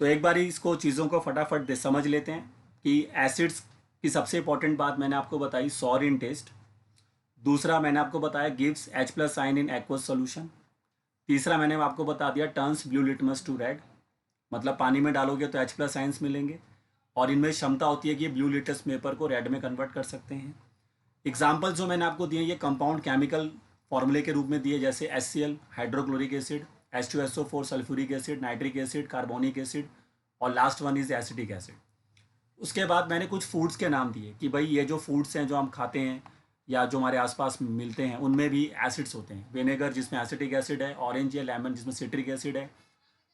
तो एक बार इसको चीज़ों को फटाफट समझ लेते हैं कि एसिड्स की सबसे इंपॉर्टेंट बात मैंने आपको बताई, सॉर इन टेस्ट। दूसरा मैंने आपको बताया gives H+ ion in aqueous solution. तीसरा मैंने आपको बता दिया turns blue litmus to red, मतलब पानी में डालोगे तो H+ आयन्स मिलेंगे और इनमें क्षमता होती है कि ब्लू लिटमस पेपर को रेड में कन्वर्ट कर सकते हैं। एग्जाम्पल्स जो मैंने आपको दिए ये कंपाउंड केमिकल फॉर्मूले के रूप में दिए, जैसे HCl hydrochloric acid, H2SO4 sulphuric acid, nitric acid, carbonic acid और last one is acetic acid. उसके बाद मैंने कुछ फूड्स के नाम दिए कि भाई ये जो फूड्स हैं जो हम खाते हैं या जो हमारे आसपास मिलते हैं उनमें भी एसिड्स होते हैं। विनेगर जिसमें एसिटिक एसिड है, ऑरेंज या लेमन जिसमें सिट्रिक एसिड है,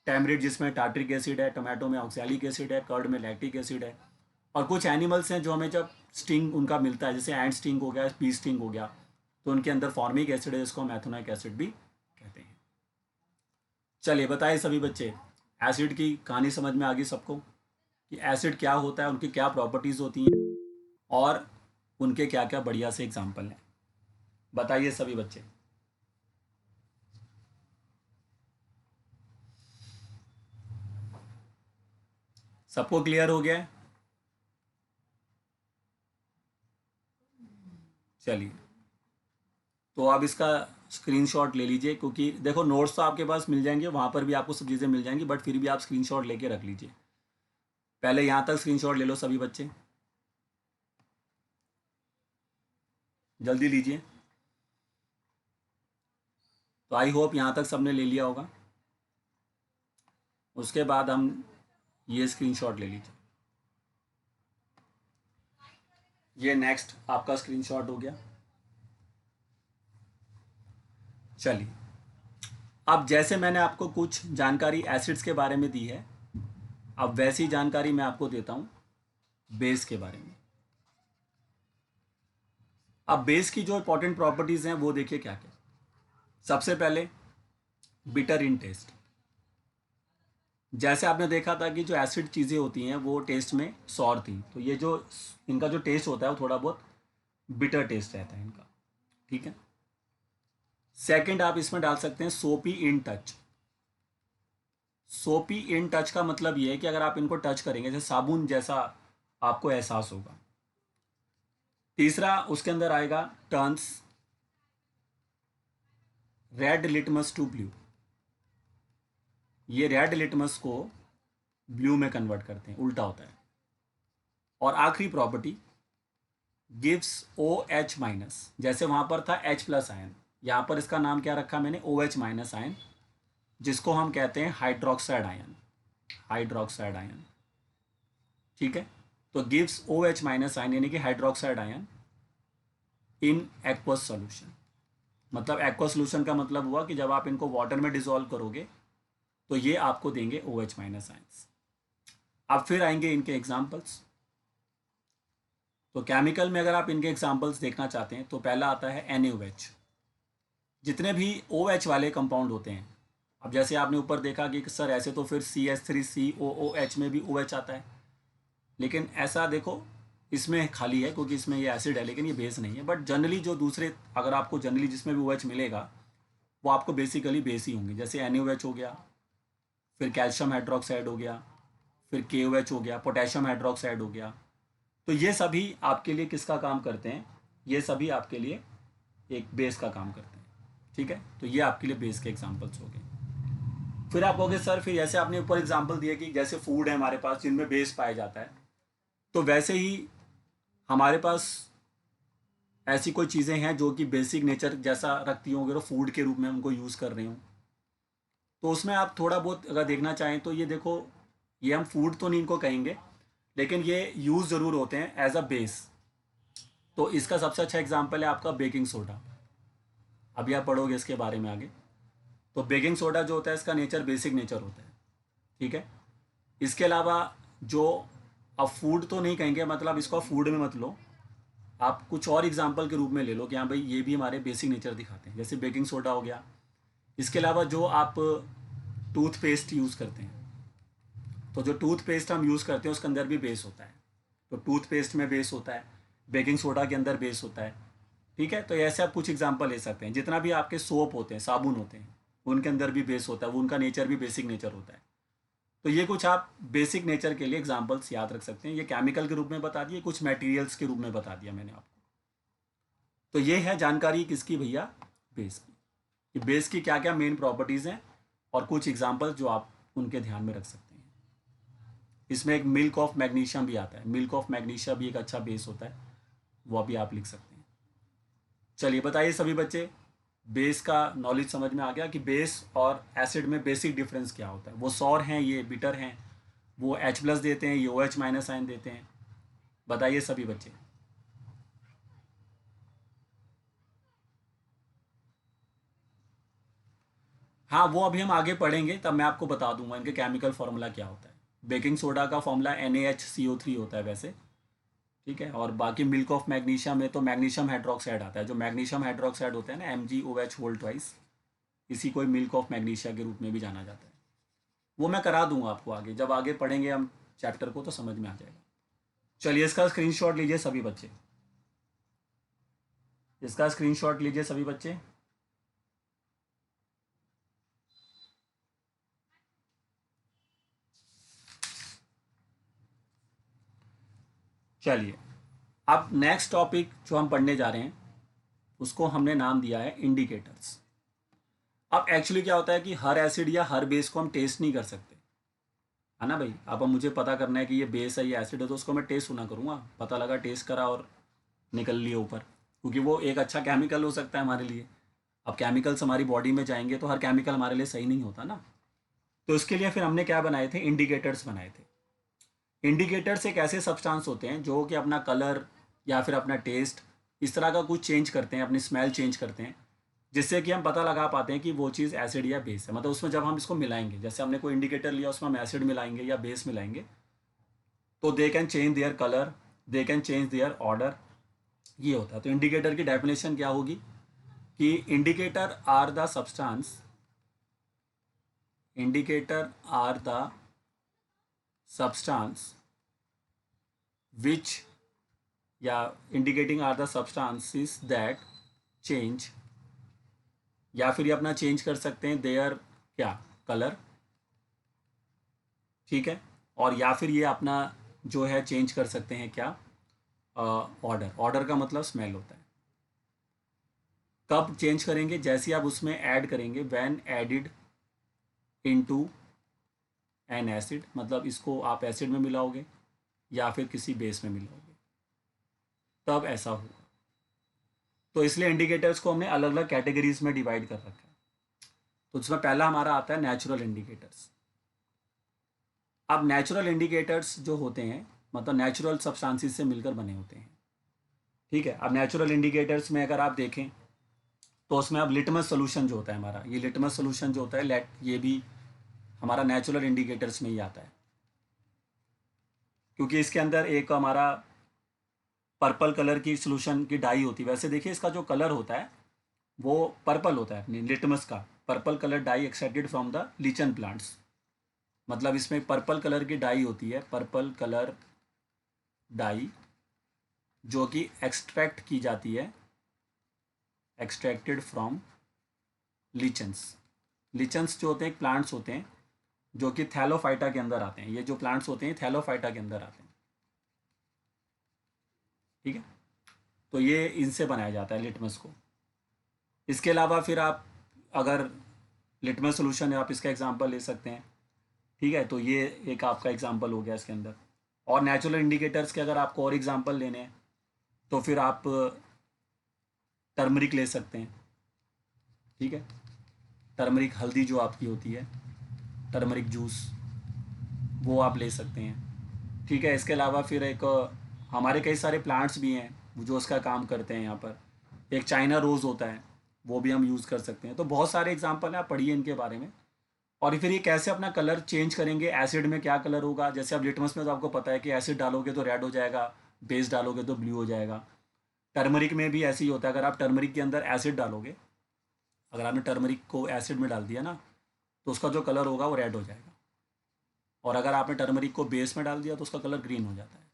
टैमरिड जिसमें टार्ट्रिक एसिड है, टोमेटो में ऑक्सैलिक एसिड है, कर्ड में लैक्टिक एसिड है। और कुछ एनिमल्स हैं जो हमें जब स्टिंग उनका मिलता है, जैसे एंट स्टिंग हो गया, पी स्टिंग हो गया, तो उनके अंदर फॉर्मिक एसिड है जिसको हम एथोनिक एसिड भी कहते हैं। चलिए बताइए सभी बच्चे, एसिड की कहानी समझ में आ गई सबको कि एसिड क्या होता है, उनकी क्या प्रॉपर्टीज़ होती हैं और उनके क्या क्या बढ़िया से एग्जाम्पल हैं। बताइए सभी बच्चे। सबको क्लियर हो गया है? चलिए तो आप इसका स्क्रीनशॉट ले लीजिए, क्योंकि देखो नोट्स तो आपके पास मिल जाएंगे, वहाँ पर भी आपको सब चीज़ें मिल जाएंगी, बट फिर भी आप स्क्रीनशॉट लेके रख लीजिए। पहले यहाँ तक स्क्रीनशॉट ले लो सभी बच्चे, जल्दी लीजिए। तो आई होप यहाँ तक सबने ले लिया होगा। उसके बाद हम ये स्क्रीनशॉट ले लीजिए। ये नेक्स्ट आपका स्क्रीनशॉट हो गया। चलिए अब जैसे मैंने आपको कुछ जानकारी एसिड्स के बारे में दी है, अब वैसी जानकारी मैं आपको देता हूँ बेस के बारे में। अब बेस की जो इंपॉर्टेंट प्रॉपर्टीज़ हैं वो देखिए क्या क्या। सबसे पहले बिटर इन टेस्ट। जैसे आपने देखा था कि जो एसिड चीज़ें होती हैं वो टेस्ट में सॉर थी, तो ये जो इनका जो टेस्ट होता है वो थोड़ा बहुत बिटर टेस्ट रहता है इनका, ठीक है। सेकंड आप इसमें डाल सकते हैं सोपी इन टच। सोपी इन टच का मतलब ये है कि अगर आप इनको टच करेंगे जैसे साबुन जैसा आपको एहसास होगा। तीसरा उसके अंदर आएगा turns red litmus to blue. ये रेड लिटमस को ब्लू में कन्वर्ट करते हैं, उल्टा होता है। और आखिरी प्रॉपर्टी गिव्स OH-, जैसे वहां पर था H+ आयन, यहां पर इसका नाम क्या रखा मैंने, OH- आयन, जिसको हम कहते हैं हाइड्रोक्साइड आयन। हाइड्रोक्साइड आयन, ठीक है। तो गिव्स OH- आयन यानी कि hydroxide ion in aqueous solution. मतलब एक्वस सॉल्यूशन का मतलब हुआ कि जब आप इनको वाटर में डिसॉल्व करोगे तो ये आपको देंगे OH- आयन्स। अब फिर आएंगे इनके एग्जाम्पल्स। तो केमिकल में अगर आप इनके एग्जाम्पल्स देखना चाहते हैं तो पहला आता है NaOH। जितने भी OH वाले कंपाउंड होते हैं, अब जैसे आपने ऊपर देखा कि सर ऐसे तो फिर CH3COOH में भी OH आता है, लेकिन ऐसा देखो इसमें खाली है क्योंकि इसमें ये एसिड है लेकिन ये बेस नहीं है। बट जनरली जो दूसरे, अगर आपको जनरली जिसमें भी OH मिलेगा वो आपको बेसिकली बेस ही होंगे। जैसे NaOH हो गया, फिर कैल्शियम हाइड्रोक्साइड हो गया, फिर KOH हो गया, पोटेशियम हाइड्रोक्साइड हो गया। तो ये सभी आपके लिए किसका काम करते हैं, ये सभी आपके लिए एक बेस का काम करते हैं, ठीक है। तो ये आपके लिए बेस के एग्जांपल्स हो गए। फिर आप कहोगे सर फिर जैसे आपने ऊपर एग्जांपल दिया कि जैसे फूड है हमारे पास जिनमें बेस पाया जाता है, तो वैसे ही हमारे पास ऐसी कोई चीज़ें हैं जो कि बेसिक नेचर जैसा रखती होंगे तो फूड के रूप में उनको यूज़ कर रहे हों। तो उसमें आप थोड़ा बहुत अगर देखना चाहें तो ये देखो, ये हम फूड तो नहीं इनको कहेंगे लेकिन ये यूज़ ज़रूर होते हैं एज अ बेस। तो इसका सबसे अच्छा एग्जाम्पल है आपका बेकिंग सोडा। अभी आप पढ़ोगे इसके बारे में आगे। तो बेकिंग सोडा जो होता है इसका नेचर बेसिक नेचर होता है, ठीक है। इसके अलावा जो, अब फूड तो नहीं कहेंगे, मतलब इसको आप फूड में मत लो, आप कुछ और एग्जाम्पल के रूप में ले लो कि हाँ भाई ये भी हमारे बेसिक नेचर दिखाते हैं, जैसे बेकिंग सोडा हो गया। इसके अलावा जो आप टूथपेस्ट यूज़ करते हैं, तो जो टूथपेस्ट हम यूज़ करते हैं उसके अंदर भी बेस होता है। तो टूथपेस्ट में बेस होता है, बेकिंग सोडा के अंदर बेस होता है, ठीक है। तो ऐसे आप कुछ एग्जांपल ले सकते हैं। जितना भी आपके सोप होते हैं, साबुन होते हैं, उनके अंदर भी बेस होता है, वो उनका नेचर भी बेसिक नेचर होता है। तो ये कुछ आप बेसिक नेचर के लिए एग्जांपल्स याद रख सकते हैं। ये केमिकल के रूप में बता दिए, कुछ मटेरियल्स के रूप में बता दिया मैंने आपको। तो ये है जानकारी किसकी भैया, बेस की, कि बेस की क्या क्या मेन प्रॉपर्टीज़ हैं और कुछ एग्जांपल्स जो आप उनके ध्यान में रख सकते हैं। इसमें एक मिल्क ऑफ मैग्नीशियम भी आता है, मिल्क ऑफ मैग्नीशिया भी एक अच्छा बेस होता है, वो भी आप लिख सकते हैं। चलिए बताइए सभी बच्चे, बेस का नॉलेज समझ में आ गया कि बेस और एसिड में बेसिक डिफरेंस क्या होता है। वो सौर हैं, ये बिटर हैं, वो H+ देते हैं, ये OH- आयन देते हैं। बताइए सभी बच्चे। हाँ, वो अभी हम आगे पढ़ेंगे, तब मैं आपको बता दूंगा इनके केमिकल फार्मूला क्या होता है। बेकिंग सोडा का फॉर्मूला NaHCO3 होता है वैसे, ठीक है। और बाकी मिल्क ऑफ मैग्नीशिया में तो मैग्नीशियम हाइड्रोक्साइड आता है, जो मैग्नीशियम हाइड्रोक्साइड होता है ना, MgOH होल ट्वाइस, इसी को मिल्क ऑफ मैग्नीशिया के रूप में भी जाना जाता है। वो मैं करा दूंगा आपको आगे, जब आगे पढ़ेंगे हम चैप्टर को तो समझ में आ जाएगा। चलिए इसका स्क्रीनशॉट लीजिए सभी बच्चे, इसका स्क्रीनशॉट लीजिए सभी बच्चे। चलिए अब नेक्स्ट टॉपिक जो हम पढ़ने जा रहे हैं उसको हमने नाम दिया है इंडिकेटर्स। अब एक्चुअली क्या होता है कि हर एसिड या हर बेस को हम टेस्ट नहीं कर सकते, है ना भाई। अब मुझे पता करना है कि ये बेस है, ये एसिड है, तो उसको मैं टेस्ट होना करूँगा, पता लगा टेस्ट करा और निकल लिए ऊपर, क्योंकि वो एक अच्छा केमिकल हो सकता है हमारे लिए। अब केमिकल्स हमारी बॉडी में जाएंगे तो हर केमिकल हमारे लिए सही नहीं होता ना। तो इसके लिए फिर हमने क्या बनाए थे, इंडिकेटर्स बनाए थे। इंडिकेटर्स एक ऐसे सब्सटेंस होते हैं जो कि अपना कलर या फिर अपना टेस्ट इस तरह का कुछ चेंज करते हैं, अपनी स्मेल चेंज करते हैं, जिससे कि हम पता लगा पाते हैं कि वो चीज़ एसिड या बेस है। मतलब उसमें जब हम इसको मिलाएंगे, जैसे हमने कोई इंडिकेटर लिया उसमें हम एसिड मिलाएंगे या बेस मिलाएंगे, तो they can change their colour, they can change their order, ये होता है। तो इंडिकेटर की डेफिनेशन क्या होगी कि indicator are the substance, indicator are the substance which, या indicating are the substances that change, या फिर ये अपना चेंज कर सकते हैं देयर क्या, कलर, ठीक है। और या फिर ये अपना जो है चेंज कर सकते हैं क्या, ऑर्डर। ऑर्डर का मतलब स्मेल होता है। कब चेंज करेंगे, जैसे आप उसमें ऐड करेंगे, when added into an acid, मतलब इसको आप एसिड में मिलाओगे या फिर किसी बेस में मिलाओगे, तब ऐसा होगा। तो इसलिए इंडिकेटर्स को हमने अलग अलग कैटेगरीज में डिवाइड कर रखा है। तो उसमें पहला हमारा आता है नेचुरल इंडिकेटर्स। अब नेचुरल इंडिकेटर्स जो होते हैं मतलब नेचुरल सब्सटेंसेस से मिलकर बने होते हैं, ठीक है। अब नेचुरल इंडिकेटर्स में अगर आप देखें तो उसमें अब लिटमस सोल्यूशन जो होता है हमारा, ये लिटमस सोल्यूशन जो होता है लेट, ये भी हमारा नेचुरल इंडिकेटर्स में ही आता है, क्योंकि इसके अंदर एक हमारा पर्पल कलर की सोल्यूशन की डाई होती है। वैसे देखिए इसका जो कलर होता है वो पर्पल होता है, अपनी लिटमस का purple colour dye extracted from the lichen plants. मतलब इसमें पर्पल कलर की डाई होती है, पर्पल कलर डाई, जो कि एक्सट्रैक्ट की जाती है, एक्सट्रैक्टेड फ्रॉम लीचन्स। लीचन्स जो होते हैं प्लांट्स होते हैं जो कि थैलोफाइटा के अंदर आते हैं। ये जो प्लांट्स होते हैं थैलोफाइटा के अंदर आते हैं, ठीक है। तो ये इनसे बनाया जाता है लिटमस को। इसके अलावा फिर आप अगर लिटमस सोल्यूशन है, आप इसका एग्जांपल ले सकते हैं, ठीक है। तो ये एक आपका एग्जांपल हो गया इसके अंदर। और नेचुरल इंडिकेटर्स के अगर आपको और एग्जांपल लेने हैं तो फिर आप टर्मरिक ले सकते हैं, ठीक है। टर्मरिक हल्दी जो आपकी होती है, टर्मरिक जूस, वो आप ले सकते हैं, ठीक है। इसके अलावा फिर एक हमारे कई सारे प्लांट्स भी हैं जो उसका काम करते हैं यहाँ पर। एक चाइना रोज़ होता है, वो भी हम यूज़ कर सकते हैं। तो बहुत सारे एग्जांपल हैं, आप पढ़िए इनके बारे में। और फिर ये कैसे अपना कलर चेंज करेंगे, एसिड में क्या कलर होगा। जैसे अब लिटमस में तो आपको पता है कि एसिड डालोगे तो रेड हो जाएगा, बेस डालोगे तो ब्लू हो जाएगा। टर्मरिक में भी ऐसे ही होता है, अगर आप टर्मरिक के अंदर एसिड डालोगे, अगर आपने टर्मरिक को एसिड में डाल दिया ना, तो उसका जो कलर होगा वो रेड हो जाएगा। और अगर आपने टर्मरिक को बेस में डाल दिया तो उसका कलर ग्रीन हो जाता है।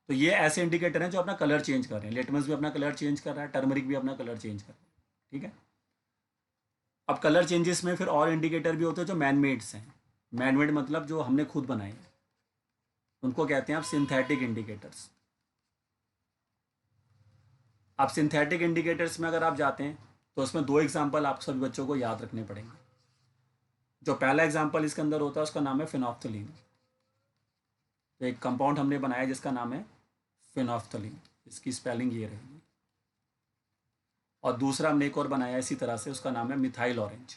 तो ये ऐसे इंडिकेटर हैं जो अपना कलर चेंज कर रहे हैं। लिटमस भी अपना कलर चेंज कर रहा है, टर्मरिक भी अपना कलर चेंज कर रहा है, ठीक है। अब कलर चेंजेस में फिर और इंडिकेटर भी होते हैं जो मैन मेड्स हैं। मैनमेड मतलब जो हमने खुद बनाए हैं, उनको कहते हैं आप सिंथेटिक इंडिकेटर्स। आप सिंथेटिक इंडिकेटर्स में अगर आप जाते हैं तो उसमें दो एग्जांपल आप सभी बच्चों को याद रखने पड़ेंगे। जो पहला एग्जांपल इसके अंदर होता है उसका नाम है फिनोफ्थलीन। तो एक कंपाउंड हमने बनाया जिसका नाम है फिनोफ्थलीन, इसकी स्पेलिंग ये रहेगी। और दूसरा हमने एक और बनाया इसी तरह से, उसका नाम है मिथाइल ऑरेंज।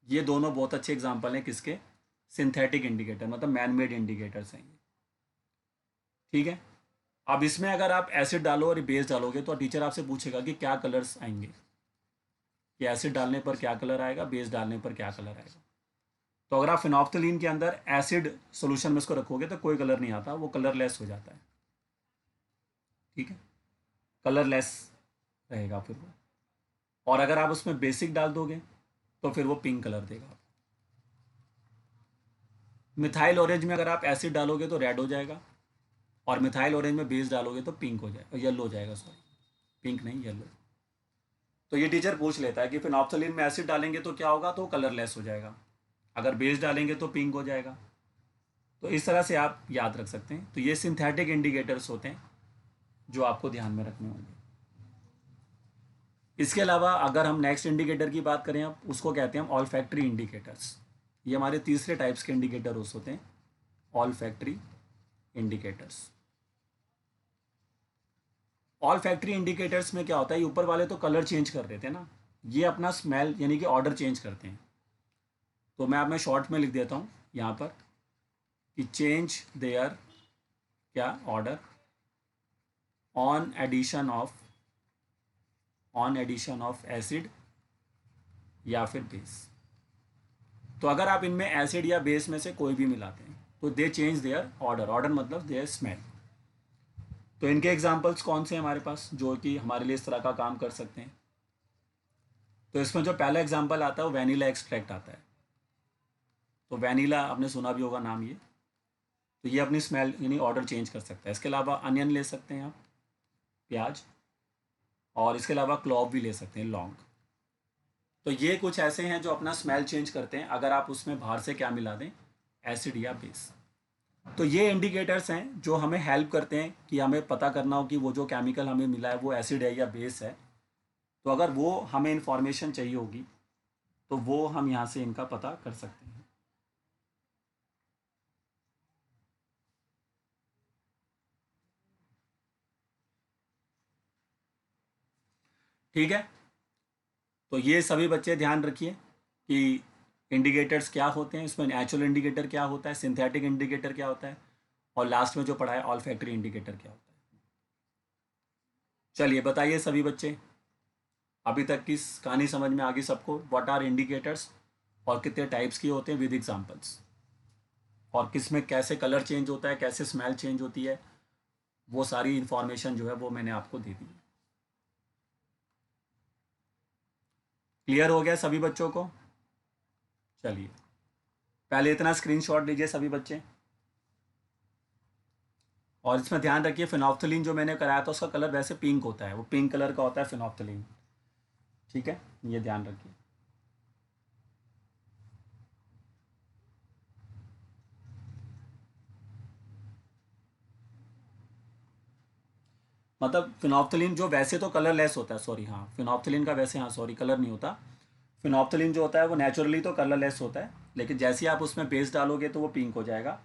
ये दोनों बहुत अच्छे एग्जाम्पल हैं किसके, सिंथेटिक इंडिकेटर, मतलब मैन मेड इंडिकेटर्स हैं ये। ठीक है। अब इसमें अगर आप एसिड डालो और बेस डालोगे तो टीचर आपसे पूछेगा कि क्या कलर्स आएंगे, कि एसिड डालने पर क्या कलर आएगा, बेस डालने पर क्या कलर आएगा। तो अगर आप फिनोफ्थलीन के अंदर एसिड सोल्यूशन में इसको रखोगे तो कोई कलर नहीं आता, वो कलरलेस हो जाता है। ठीक है, कलरलेस रहेगा फिर वो। और अगर आप उसमें बेसिक डाल दोगे तो फिर वो पिंक कलर देगा। मिथाइल ऑरेंज में अगर आप एसिड डालोगे तो रेड हो जाएगा, और मिथाइल ऑरेंज में बेस डालोगे तो पिंक हो जाएगा, येलो हो जाएगा, सॉरी पिंक नहीं येलो। तो ये टीचर पूछ लेता है कि फिनोप्थलीन में एसिड डालेंगे तो क्या होगा, तो कलरलेस हो जाएगा, अगर बेस डालेंगे तो पिंक हो जाएगा। तो इस तरह से आप याद रख सकते हैं। तो ये सिंथेटिक इंडिकेटर्स होते हैं जो आपको ध्यान में रखने होंगे। इसके अलावा अगर हम नेक्स्ट इंडिकेटर की बात करें, अब उसको कहते हैं हम ऑल फैक्ट्री इंडिकेटर्स। ये हमारे तीसरे टाइप्स के इंडिकेटर्स होते हैं, all factory indicators. All factory indicators में क्या होता है, ऊपर वाले तो कलर चेंज कर देते हैं ना, ये अपना स्मेल यानी कि ऑर्डर चेंज करते हैं। तो मैं आप में शॉर्ट में लिख देता हूँ यहाँ पर कि चेंज देयर क्या order on addition of acid या फिर बेस। तो अगर आप इनमें एसिड या बेस में से कोई भी मिलाते हैं तो दे चेंज देयर ऑर्डर, ऑर्डर मतलब देयर स्मेल। तो इनके एग्जांपल्स कौन से हैं हमारे पास जो कि हमारे लिए इस तरह का काम कर सकते हैं। तो इसमें जो पहला एग्जांपल आता है वो वैनिला एक्सट्रैक्ट आता है। तो वैनिला आपने सुना भी होगा नाम ये। तो ये अपनी स्मेल यानी ऑर्डर चेंज कर सकता है। इसके अलावा अनियन ले सकते हैं आप, प्याज, और इसके अलावा क्लॉव भी ले सकते हैं, लौंग। तो ये कुछ ऐसे हैं जो अपना स्मेल चेंज करते हैं अगर आप उसमें बाहर से क्या मिला दें, एसिड या बेस। तो ये इंडिकेटर्स हैं जो हमें हेल्प करते हैं कि हमें पता करना हो कि वो जो केमिकल हमें मिला है वो एसिड है या बेस है। तो अगर वो हमें इंफॉर्मेशन चाहिए होगी तो वो हम यहाँ से इनका पता कर सकते हैं। ठीक है। तो ये सभी बच्चे ध्यान रखिए कि इंडिकेटर्स क्या होते हैं, इसमें नेचुरल इंडिकेटर क्या होता है, सिंथेटिक इंडिकेटर क्या होता है, और लास्ट में जो पढ़ा है ऑल फैक्ट्री इंडिकेटर क्या होता है। चलिए बताइए सभी बच्चे, अभी तक की कहानी समझ में आ गई सबको, व्हाट आर इंडिकेटर्स और कितने टाइप्स के होते हैं विद एग्जांपल्स, और किस में कैसे कलर चेंज होता है, कैसे स्मेल चेंज होती है, वो सारी इंफॉर्मेशन जो है वो मैंने आपको दे दी। क्लियर हो गया सभी बच्चों को। चलिए पहले इतना स्क्रीनशॉट लीजिए सभी बच्चे, और इसमें ध्यान रखिए फिनोप्थलीन जो मैंने कराया था उसका कलर वैसे पिंक होता है, वो पिंक कलर का होता है फिनोप्थलीन। ठीक है, ये ध्यान रखिए। मतलब फिनोप्थलीन जो वैसे तो कलरलेस होता है, सॉरी हाँ फिनोप्थलीन का वैसे हाँ सॉरी कलर नहीं होता। फिनोप्थलीन जो होता है वो नेचुरली तो कलरलेस होता है, लेकिन जैसे ही आप उसमें बेस डालोगे तो वो पिंक हो जाएगा।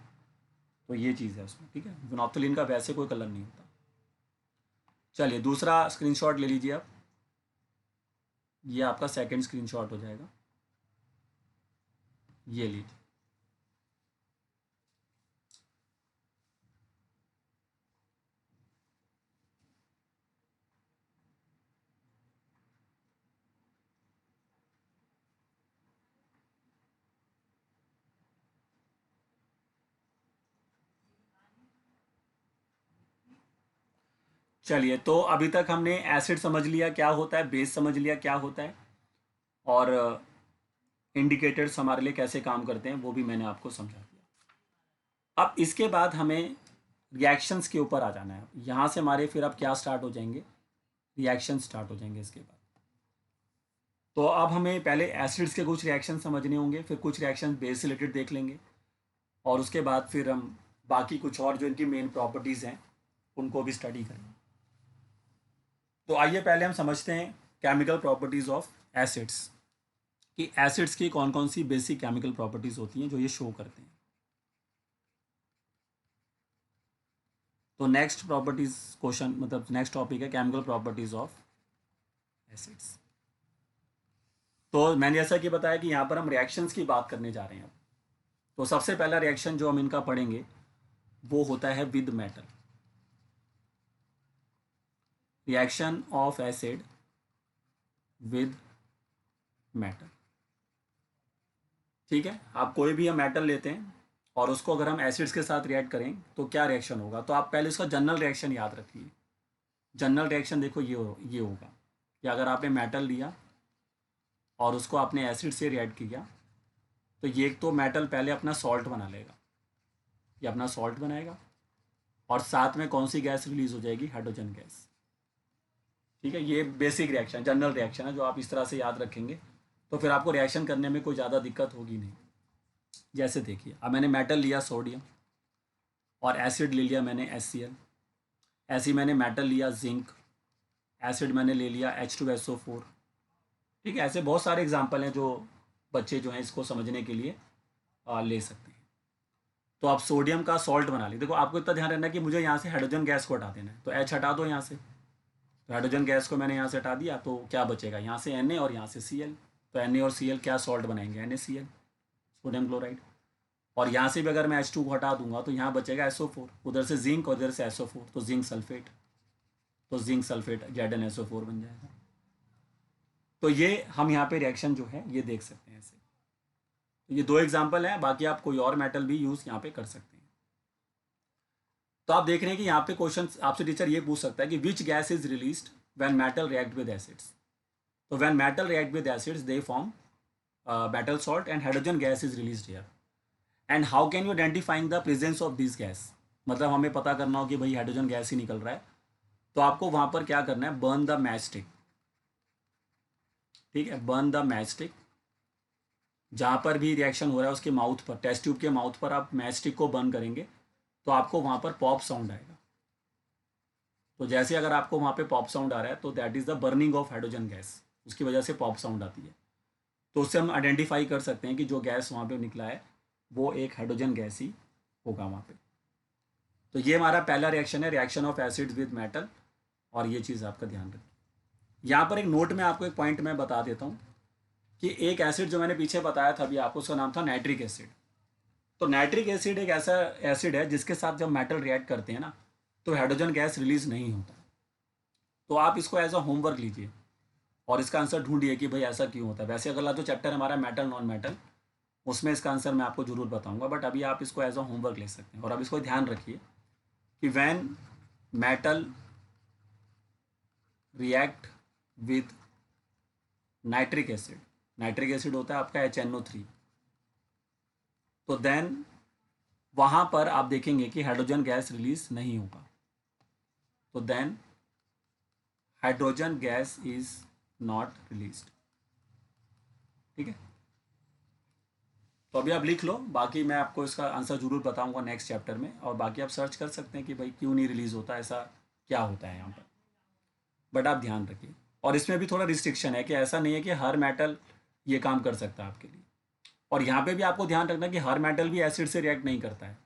तो ये चीज़ है उसमें। ठीक है, फिनोप्थलीन का वैसे कोई कलर नहीं होता। चलिए दूसरा स्क्रीनशॉट ले लीजिए आप, ये आपका सेकंड स्क्रीनशॉट हो जाएगा, ये लीजिए। चलिए तो अभी तक हमने एसिड समझ लिया क्या होता है, बेस समझ लिया क्या होता है, और इंडिकेटर्स हमारे लिए कैसे काम करते हैं वो भी मैंने आपको समझा दिया। अब इसके बाद हमें रिएक्शंस के ऊपर आ जाना है। यहाँ से हमारे फिर अब क्या स्टार्ट हो जाएंगे, रिएक्शन स्टार्ट हो जाएंगे इसके बाद। तो अब हमें पहले एसिड्स के कुछ रिएक्शन समझने होंगे, फिर कुछ रिएक्शन बेस से रिलेटेड देख लेंगे, और उसके बाद फिर हम बाकी कुछ और जो इनकी मेन प्रॉपर्टीज़ हैं उनको भी स्टडी करेंगे। तो आइए पहले हम समझते हैं केमिकल प्रॉपर्टीज़ ऑफ एसिड्स, कि एसिड्स की कौन कौन सी बेसिक केमिकल प्रॉपर्टीज़ होती हैं जो ये शो करते हैं। तो नेक्स्ट प्रॉपर्टीज क्वेश्चन, मतलब नेक्स्ट टॉपिक है केमिकल प्रॉपर्टीज ऑफ एसिड्स। तो मैंने जैसा कि बताया कि यहाँ पर हम रिएक्शंस की बात करने जा रहे हैं। तो सबसे पहला रिएक्शन जो हम इनका पढ़ेंगे वो होता है with metal, reaction of acid with metal. ठीक है, आप कोई भी हम मेटल लेते हैं और उसको अगर हम एसिड्स के साथ रिएक्ट करें तो क्या रिएक्शन होगा। तो आप पहले इसका जनरल रिएक्शन याद रखिए। जनरल रिएक्शन देखो ये होगा कि अगर आपने मेटल लिया और उसको आपने एसिड से रिएक्ट किया तो ये एक तो मेटल पहले अपना सॉल्ट बना लेगा, ये अपना सॉल्ट बनाएगा, और साथ में कौन सी गैस रिलीज हो जाएगी, हाइड्रोजन गैस। ठीक है, ये बेसिक रिएक्शन, जनरल रिएक्शन है जो आप इस तरह से याद रखेंगे तो फिर आपको रिएक्शन करने में कोई ज़्यादा दिक्कत होगी नहीं। जैसे देखिए, अब मैंने मेटल लिया सोडियम और एसिड ले लिया मैंने HCl, ऐसे ही मैंने मेटल लिया जिंक, एसिड मैंने ले लिया H2SO4। ठीक है, ऐसे बहुत सारे एग्जाम्पल हैं जो बच्चे जो हैं इसको समझने के लिए ले सकते हैं। तो आप सोडियम का सॉल्ट बना ली। देखो आपको इतना ध्यान रखना है कि मुझे यहाँ से हाइड्रोजन गैस को हटा देना है, तो H हटा दो यहाँ से। तो हाइड्रोजन गैस को मैंने यहाँ से हटा दिया, तो क्या बचेगा, यहाँ से Na और यहाँ से Cl। तो Na और Cl क्या सॉल्ट बनाएंगे, NaCl, सोडियम क्लोराइड। और यहाँ से भी अगर मैं H2 को हटा दूंगा तो यहाँ बचेगा SO4, उधर से जिंक और इधर से SO4, तो जिंक सल्फेट, तो जिंक सल्फेट ZnSO4 बन जाएगा। तो ये हम यहाँ पे रिएक्शन जो है ये देख सकते हैं ऐसे। तो ये दो एग्जाम्पल हैं, बाकी आप कोई और मेटल भी यूज़ यहाँ पे कर सकते हैं। तो आप देख रहे हैं कि यहाँ पे क्वेश्चन आपसे टीचर ये पूछ सकता है कि which gas is released when metal react with acids. तो when metal react with acids they form metal salt and hydrogen gas is released here. And how can you identifying the presence of this gas. मतलब हमें पता करना हो कि भाई hydrogen gas ही निकल रहा है, तो आपको वहाँ पर क्या करना है, बर्न द मैच स्टिक। ठीक है, बर्न द मैच स्टिक। जहाँ पर भी रिएक्शन हो रहा है उसके माउथ पर, टेस्ट ट्यूब के माउथ पर आप मैच स्टिक को बर्न करेंगे तो आपको वहाँ पर पॉप साउंड आएगा। तो जैसे अगर आपको वहाँ पे पॉप साउंड आ रहा है तो that is the burning of hydrogen gas, उसकी वजह से पॉप साउंड आती है। तो उससे हम आइडेंटिफाई कर सकते हैं कि जो गैस वहाँ पे निकला है वो एक हाइड्रोजन गैस ही होगा वहाँ पे। तो ये हमारा पहला रिएक्शन है, reaction of acids with metal, और ये चीज़ आपका ध्यान रखिए। यहाँ पर एक नोट में आपको एक पॉइंट मैं बता देता हूँ कि एक एसिड जो मैंने पीछे बताया था अभी आपको, उसका नाम था नाइट्रिक एसिड। तो नाइट्रिक एसिड एक ऐसा एसिड है जिसके साथ जब मेटल रिएक्ट करते हैं ना तो हाइड्रोजन गैस रिलीज नहीं होता। तो आप इसको एज अ होमवर्क लीजिए और इसका आंसर ढूंढिए कि भाई ऐसा क्यों होता है। वैसे अगला जो चैप्टर हमारा मेटल नॉन मेटल, उसमें इसका आंसर मैं आपको जरूर बताऊंगा, बट अभी आप इसको एज अ होमवर्क ले सकते हैं। और अब इसको ध्यान रखिए कि when metal react with nitric acid, nitric acid होता है आपका HNO3, तो देन वहाँ पर आप देखेंगे कि हाइड्रोजन गैस रिलीज नहीं होगा। तो then hydrogen gas is not released. ठीक है, तो अभी आप लिख लो, बाकी मैं आपको इसका आंसर जरूर बताऊंगा नेक्स्ट चैप्टर में। और बाकी आप सर्च कर सकते हैं कि भाई क्यों नहीं रिलीज होता, ऐसा क्या होता है यहाँ पर। बट आप ध्यान रखिए, और इसमें भी थोड़ा रिस्ट्रिक्शन है कि ऐसा नहीं है कि हर मेटल ये काम कर सकता है आपके लिए। और यहाँ पे भी आपको ध्यान रखना कि हर मेटल भी एसिड से रिएक्ट नहीं करता है।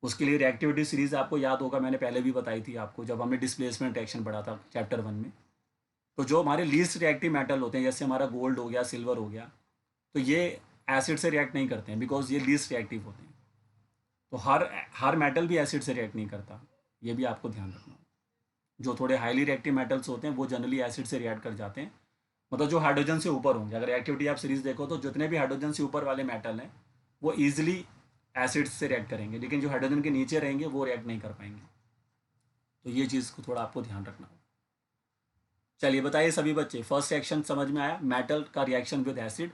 उसके लिए रिएक्टिविटी सीरीज आपको याद होगा, मैंने पहले भी बताई थी आपको जब हमने डिस्प्लेसमेंट रिएक्शन पढ़ा था चैप्टर 1 में। तो जो हमारे लीस्ट रिएक्टिव मेटल होते हैं, जैसे हमारा गोल्ड हो गया, सिल्वर हो गया, तो ये एसिड से रिएक्ट नहीं करते हैं बिकॉज ये लीस्ट रिएक्टिव होते हैं। तो हर मेटल भी एसिड से रिएक्ट नहीं करता, ये भी आपको ध्यान रखना। जो थोड़े हाईली रिएक्टिव मेटल्स होते हैं वो जनरली एसिड से रिएक्ट कर जाते हैं, मतलब जो हाइड्रोजन से ऊपर होंगे। अगर एक्टिविटी आप सीरीज देखो तो जितने भी हाइड्रोजन से ऊपर वाले मेटल हैं वो ईजिली एसिड से रिएक्ट करेंगे, लेकिन जो हाइड्रोजन के नीचे रहेंगे वो रिएक्ट नहीं कर पाएंगे। तो ये चीज़ को थोड़ा आपको ध्यान रखना होगा। चलिए बताइए सभी बच्चे, फर्स्ट रिएक्शन समझ में आया, मेटल का रिएक्शन विद एसिड,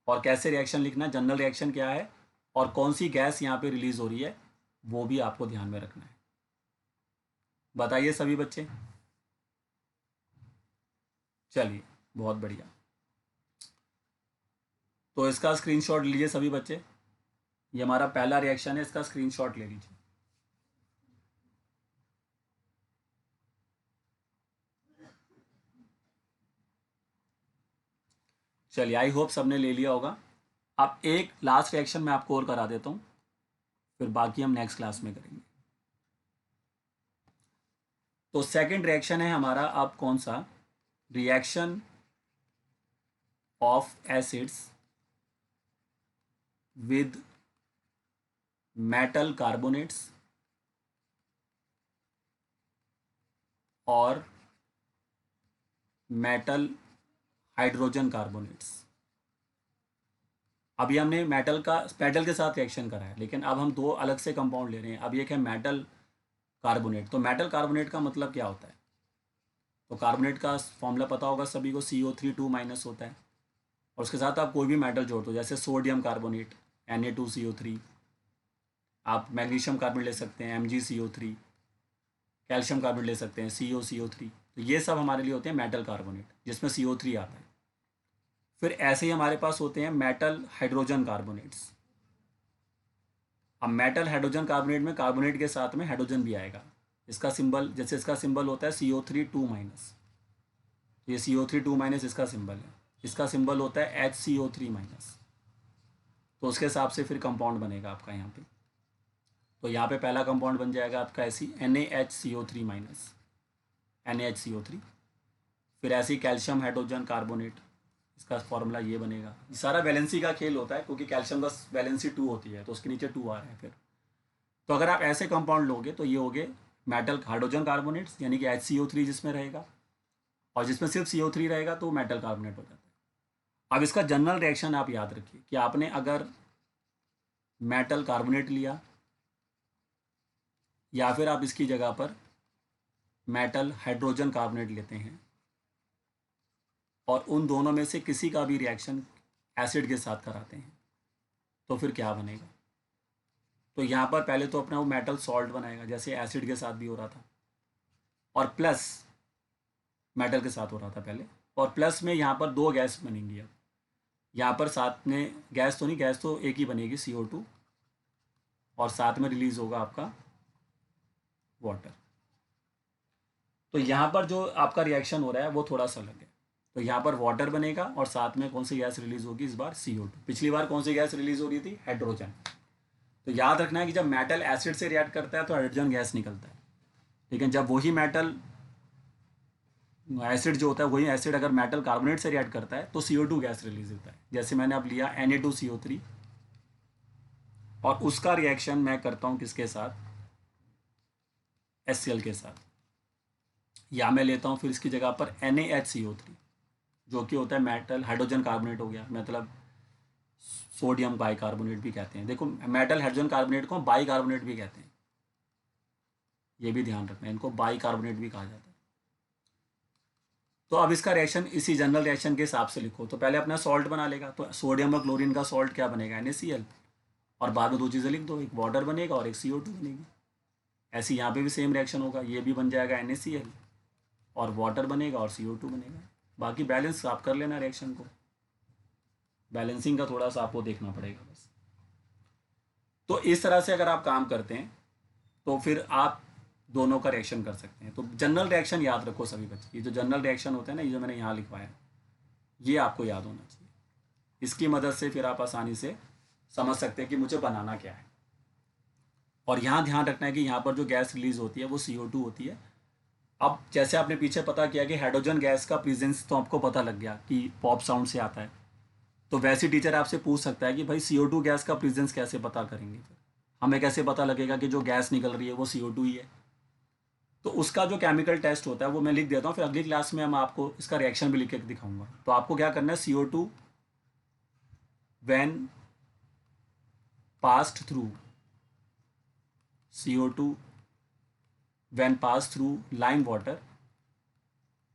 और कैसे रिएक्शन लिखना, जनरल रिएक्शन क्या है, और कौन सी गैस यहाँ पे रिलीज हो रही है वो भी आपको ध्यान में रखना है। बताइए सभी बच्चे। चलिए बहुत बढ़िया। तो इसका स्क्रीनशॉट लीजिए सभी बच्चे, ये हमारा पहला रिएक्शन है, इसका स्क्रीनशॉट ले लीजिए। चलिए, आई होप सबने ले लिया होगा। अब एक लास्ट रिएक्शन मैं आपको और करा देता हूँ, फिर बाकी हम नेक्स्ट क्लास में करेंगे। तो सेकंड रिएक्शन है हमारा अब कौन सा, reaction of acids with metal carbonates और मेटल हाइड्रोजन कार्बोनेट्स। अभी हमने मेटल के साथ रिएक्शन करा है, लेकिन अब हम दो अलग से कंपाउंड ले रहे हैं। अब एक है मेटल कार्बोनेट। तो मेटल कार्बोनेट का मतलब क्या होता है, तो कार्बोनेट का फॉर्मूला पता होगा सभी को, CO3 2- होता है। और उसके साथ आप कोई भी मेटल जोड़ दो, जैसे सोडियम कार्बोनेट Na2CO3, आप मैग्नीशियम कार्बोनेट ले सकते हैं MgCO3, कैल्शियम कार्बोनेट ले सकते हैं COCO3। तो ये सब हमारे लिए होते हैं मेटल कार्बोनेट, जिसमें CO3 आता है। फिर ऐसे ही हमारे पास होते हैं मेटल हाइड्रोजन कार्बोनेट्स। अब मेटल हाइड्रोजन कार्बोनेट में कार्बोनेट के साथ में हाइड्रोजन भी आएगा। इसका सिंबल, जैसे इसका सिंबल होता है CO3 2-, ये CO3 2- इसका सिंबल है। इसका सिंबल होता है HCO3-। तो उसके हिसाब से फिर कंपाउंड बनेगा आपका यहाँ पे। तो यहाँ पे पहला कंपाउंड बन जाएगा आपका ऐसी NaHCO3-, NaHCO3। फिर ऐसी कैल्शियम हाइड्रोजन कार्बोनेट, इसका फॉर्मूला ये बनेगा। सारा वैलेंसी का खेल होता है, क्योंकि कैल्शियम का वैलेंसी 2 होती है, तो उसके नीचे 2 आ रहे हैं फिर। तो अगर आप ऐसे कंपाउंड लोगे तो ये होगे मेटल हाइड्रोजन कार्बोनेट्स, यानी कि HCO3 जिसमें रहेगा, और जिसमें सिर्फ CO3 रहेगा तो मेटल कार्बोनेट हो जाता है। अब इसका जनरल रिएक्शन आप याद रखिए कि आपने अगर मेटल कार्बोनेट लिया, या फिर आप इसकी जगह पर मेटल हाइड्रोजन कार्बोनेट लेते हैं, और उन दोनों में से किसी का भी रिएक्शन एसिड के साथ कराते हैं, तो फिर क्या बनेगा। तो यहाँ पर पहले तो अपना वो मेटल सॉल्ट बनाएगा, जैसे एसिड के साथ भी हो रहा था, और प्लस मेटल के साथ हो रहा था पहले, और प्लस में यहाँ पर दो गैस बनेंगी। अब यहाँ पर साथ में गैस तो नहीं, गैस तो एक ही बनेगी CO2, और साथ में रिलीज होगा आपका वाटर। तो यहाँ पर जो आपका रिएक्शन हो रहा है वो थोड़ा सा अलग है। तो यहाँ पर वाटर बनेगा, और साथ में कौन सी गैस रिलीज होगी इस बार, CO2। पिछली बार कौन सी गैस रिलीज हो रही थी, हाइड्रोजन। तो याद रखना है कि जब मेटल एसिड से रिएक्ट करता है तो हाइड्रोजन गैस निकलता है, लेकिन जब वही मेटल एसिड जो होता है, वही एसिड अगर मेटल कार्बोनेट से रिएक्ट करता है तो CO2 गैस रिलीज होता है। जैसे मैंने अब लिया Na2CO3, और उसका रिएक्शन मैं करता हूँ किसके साथ, HCl के साथ, या मैं लेता हूँ फिर इसकी जगह पर NaHCO3, जो कि होता है मेटल हाइड्रोजन कार्बोनेट हो गया, मतलब सोडियम बाइकार्बोनेट भी कहते हैं। देखो, मेटल हाइड्रोजन कार्बोनेट को बाइकार्बोनेट भी कहते हैं, ये भी ध्यान रखना है, इनको बाइकार्बोनेट भी कहा जाता है। तो अब इसका रिएक्शन इसी जनरल रिएक्शन के हिसाब से लिखो। तो पहले अपना सॉल्ट बना लेगा, तो सोडियम और क्लोरीन का सॉल्ट क्या बनेगा, NaCl, और बाद में दो चीज़ें लिख दो, एक वाटर बनेगा और एक CO2 बनेगी। ऐसे यहाँ पे भी सेम रिएक्शन होगा, ये भी बन जाएगा NaCl, और वाटर बनेगा और CO2 बनेगा। बाकी बैलेंस आप कर लेना रिएक्शन को, बैलेंसिंग का थोड़ा सा आपको देखना पड़ेगा बस। तो इस तरह से अगर आप काम करते हैं तो फिर आप दोनों का रिएक्शन कर सकते हैं। तो जनरल रिएक्शन याद रखो सभी बच्चे, ये जो जनरल रिएक्शन होते हैं ना, ये जो मैंने यहाँ लिखवाया, ये आपको याद होना चाहिए। इसकी मदद से फिर आप आसानी से समझ सकते हैं कि मुझे बनाना क्या है। और यहाँ ध्यान रखना है कि यहाँ पर जो गैस रिलीज होती है वो CO2 होती है। अब जैसे आपने पीछे पता किया कि हाइड्रोजन गैस का प्रेजेंस तो आपको पता लग गया कि पॉप साउंड से आता है, तो वैसे टीचर आपसे पूछ सकता है कि भाई CO2 गैस का प्रेजेंस कैसे पता करेंगे, फिर हमें कैसे पता लगेगा कि जो गैस निकल रही है वो CO2 ही है। तो उसका जो केमिकल टेस्ट होता है वो मैं लिख देता हूँ, फिर अगली क्लास में हम आपको इसका रिएक्शन भी लिख के दिखाऊंगा। तो आपको क्या करना है, CO2 when passed through, CO2 when pass through lime water,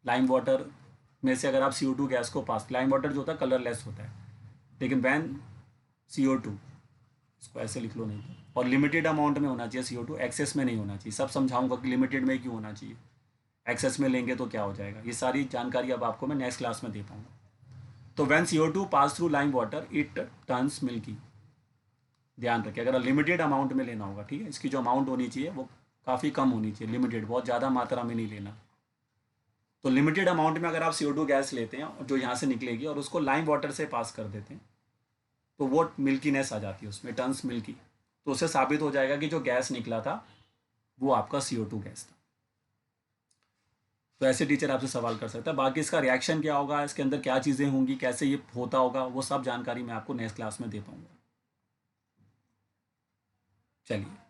lime water में से अगर आप CO2 गैस को पास, लाइम वाटर जो होता है कलरलेस होता है, लेकिन व्हेन CO2, इसको ऐसे लिख लो, नहीं तो, और लिमिटेड अमाउंट में होना चाहिए CO2, एक्सेस में नहीं होना चाहिए। सब समझाऊंगा कि लिमिटेड में क्यों होना चाहिए, एक्सेस में लेंगे तो क्या हो जाएगा। ये सारी जानकारी अब आपको मैं नेक्स्ट क्लास में दे पाऊंगा। तो when CO2 pass through lime water it turns milky. ध्यान रखिए, अगर लिमिटेड अमाउंट में लेना होगा, ठीक है, इसकी जो अमाउंट होनी चाहिए वो काफ़ी कम होनी चाहिए, लिमिटेड, बहुत ज़्यादा मात्रा में नहीं लेना। तो लिमिटेड अमाउंट में अगर आप CO2 गैस लेते हैं जो यहाँ से निकलेगी और उसको लाइम वाटर से पास कर देते हैं तो वो मिल्कीनेस आ जाती है, उसमें टर्न्स मिल्की। तो उससे साबित हो जाएगा कि जो गैस निकला था वो आपका CO2 गैस था। तो ऐसे टीचर आपसे सवाल कर सकता है। बाकी इसका रिएक्शन क्या होगा, इसके अंदर क्या चीज़ें होंगी, कैसे ये होता होगा, वो सब जानकारी मैं आपको नेक्स्ट क्लास में दे पाऊंगा। चलिए।